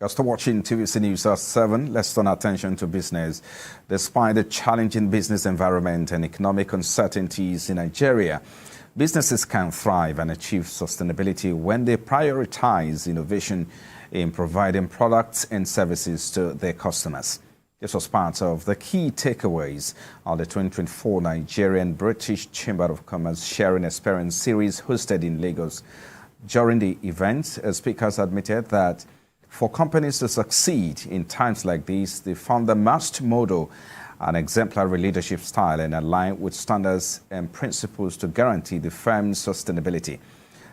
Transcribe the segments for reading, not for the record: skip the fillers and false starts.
You're still watching TVC News at 7. Let's turn our attention to business. Despite the challenging business environment and economic uncertainties in Nigeria, businesses can thrive and achieve sustainability when they prioritize innovation in providing products and services to their customers. This was part of the key takeaways of the 2024 Nigerian-British Chamber of Commerce Sharing Experience Series hosted in Lagos. During the event, speakers admitted that for companies to succeed in times like these, they found the must model an exemplary leadership style and align with standards and principles to guarantee the firm's sustainability.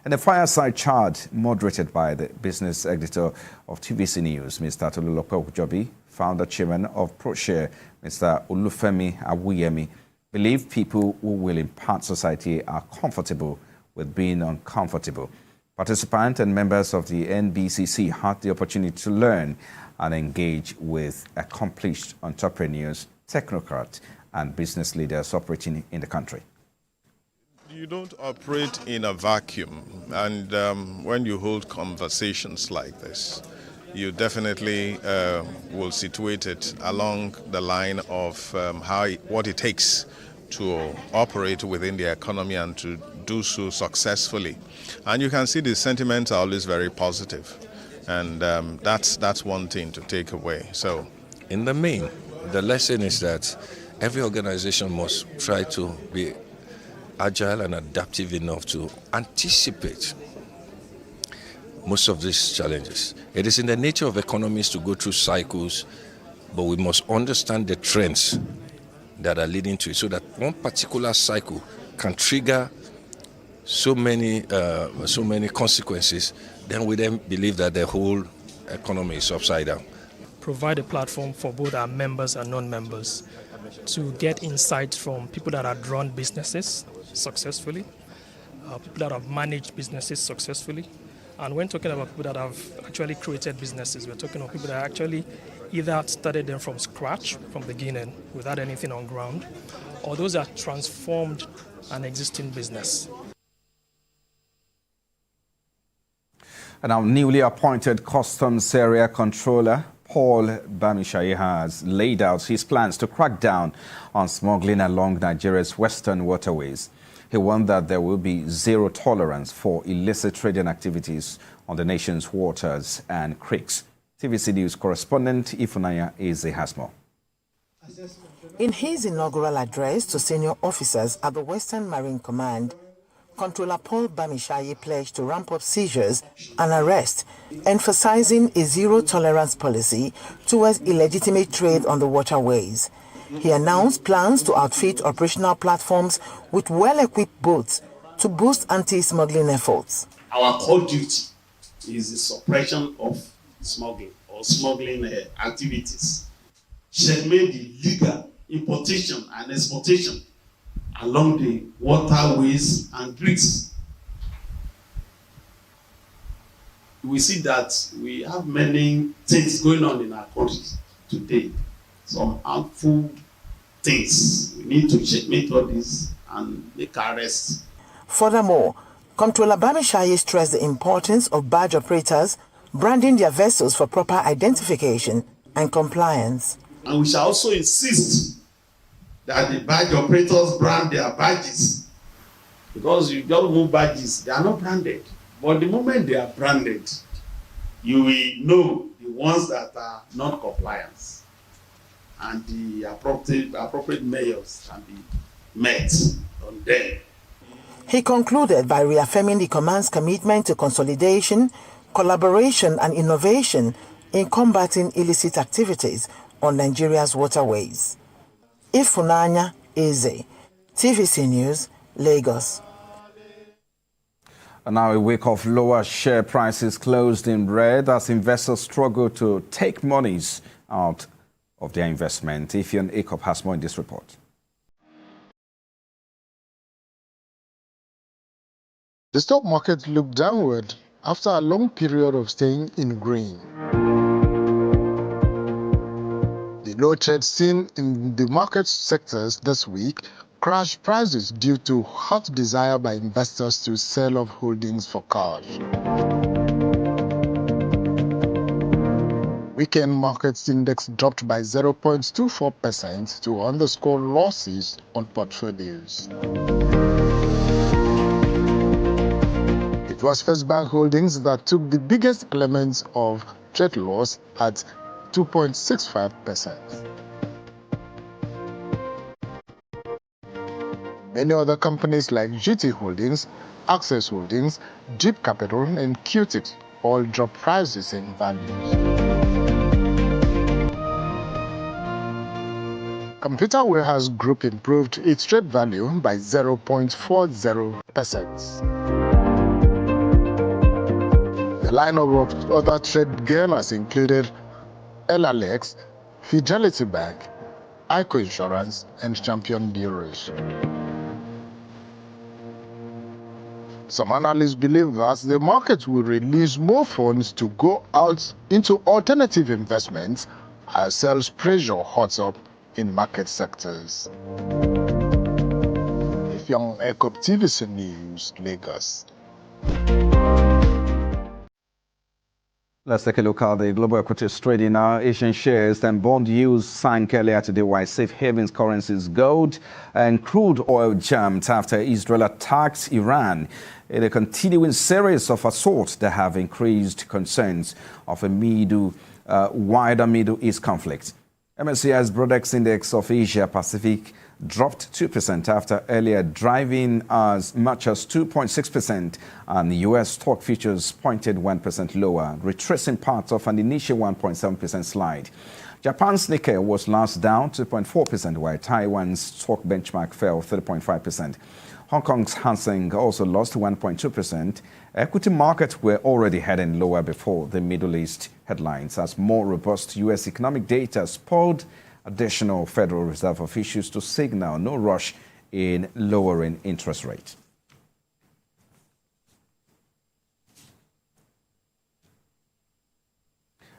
And the fireside chat, moderated by the business editor of TVC News, Mr. Tolulope Ojobi, founder chairman of ProShare, Mr. Olufemi Awuyemi, believe people who will impact society are comfortable with being uncomfortable. Participants and members of the NBCC had the opportunity to learn and engage with accomplished entrepreneurs, technocrats, and business leaders operating in the country. You don't operate in a vacuum, and when you hold conversations like this, you definitely will situate it along the line of what it takes to operate within the economy and to do so successfully. And you can see the sentiments are always very positive, and that's one thing to take away. So, in the main, the lesson is that every organization must try to be agile and adaptive enough to anticipate most of these challenges. It is in the nature of economies to go through cycles, but we must understand the trends that are leading to it so that one particular cycle can trigger so many consequences. Then we then believe that the whole economy is upside down. Provide a platform for both our members and non-members to get insights from people that have run businesses successfully, people that have managed businesses successfully. And when talking about people that have actually created businesses, we're talking about people that actually either started them from scratch, from the beginning, without anything on ground, or those that transformed an existing business. And our newly appointed Customs Area Controller, Paul Bamishaye, has laid out his plans to crack down on smuggling along Nigeria's western waterways. He warned that there will be zero tolerance for illicit trading activities on the nation's waters and creeks. TVC News correspondent Ifunanya Eze has more. In his inaugural address to senior officers at the Western Marine Command, Controller Paul Bamishaye pledged to ramp up seizures and arrests, emphasizing a zero-tolerance policy towards illegitimate trade on the waterways. He announced plans to outfit operational platforms with well-equipped boats to boost anti-smuggling efforts. Our core duty is the suppression of smuggling or smuggling activities. Checkmate the legal importation and exportation along the waterways and creeks. We see that we have many things going on in our country today. Some harmful things. We need to checkmate all this and make arrests. Furthermore, Comptroller Bamishaye stressed the importance of barge operators branding their vessels for proper identification and compliance. And we shall also insist that the barge operators brand their badges, because you don't move badges, they are not branded. But the moment they are branded, you will know the ones that are not compliant, and the appropriate measures can be met on them. He concluded by reaffirming the command's commitment to consolidation, collaboration, and innovation in combating illicit activities on Nigeria's waterways. Ifunanya Eze, TVC News, Lagos. And now a week of lower share prices closed in red as investors struggle to take monies out of their investment. Ifeon Akop has more in this report. The stock market looked downward after a long period of staying in green. The low trade seen in the market sectors this week crashed prices due to hot desire by investors to sell off holdings for cash. weekend markets index dropped by 0.24% to underscore losses on portfolios. It was First Bank Holdings that took the biggest elements of trade loss at 2.65%. Many other companies like GT Holdings, Access Holdings, Jeep Capital, and Qtix all dropped prices and values. Computer Warehouse Group improved its trade value by 0.40%. The lineup of other trade gainers included LLX, Fidelity Bank, ICO Insurance, and Champion Bureaus. Some analysts believe that the market will release more funds to go out into alternative investments as sales pressure hots up in market sectors. Ifyong Ekop TVC News, Lagos. Let's take a look at the global equities trading now. Asian shares and bond yields sank earlier today while safe havens currencies gold and crude oil jumped after Israel attacked Iran in a continuing series of assaults that have increased concerns of a wider Middle East conflict. MSCI's Broadex Index of Asia Pacific dropped 2% after earlier driving as much as 2.6%, and the U.S. stock futures pointed 1% lower, retracing parts of an initial 1.7% slide. Japan's Nikkei was last down 2.4%, while Taiwan's stock benchmark fell 3.5%. Hong Kong's Hang Seng also lost 1.2%. Equity markets were already heading lower before the Middle East headlines, as more robust U.S. economic data spurred additional Federal Reserve officials to signal no rush in lowering interest rates.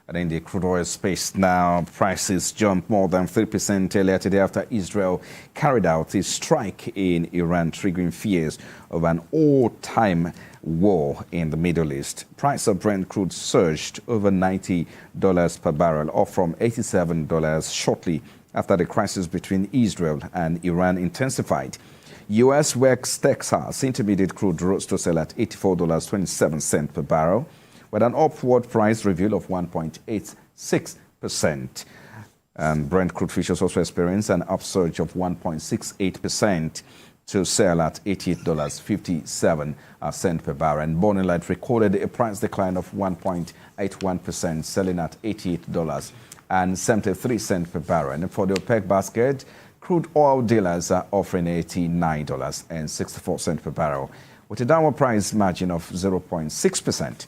And in the crude oil space now, prices jumped more than 3% earlier today after Israel carried out a strike in Iran, triggering fears of an all-time war in the Middle East. Price of Brent crude surged over $90 per barrel, up from $87 shortly after the crisis between Israel and Iran intensified. U.S. West Texas Intermediate crude rose to sell at $84.27 per barrel, with an upward price reveal of 1.86%. And Brent crude futures also experienced an upsurge of 1.68% to sell at $88.57 per barrel. And Bonnie Light recorded a price decline of 1.81%, selling at $88.73 per barrel. And for the OPEC basket, crude oil dealers are offering $89.64 per barrel, with a downward price margin of 0.6%.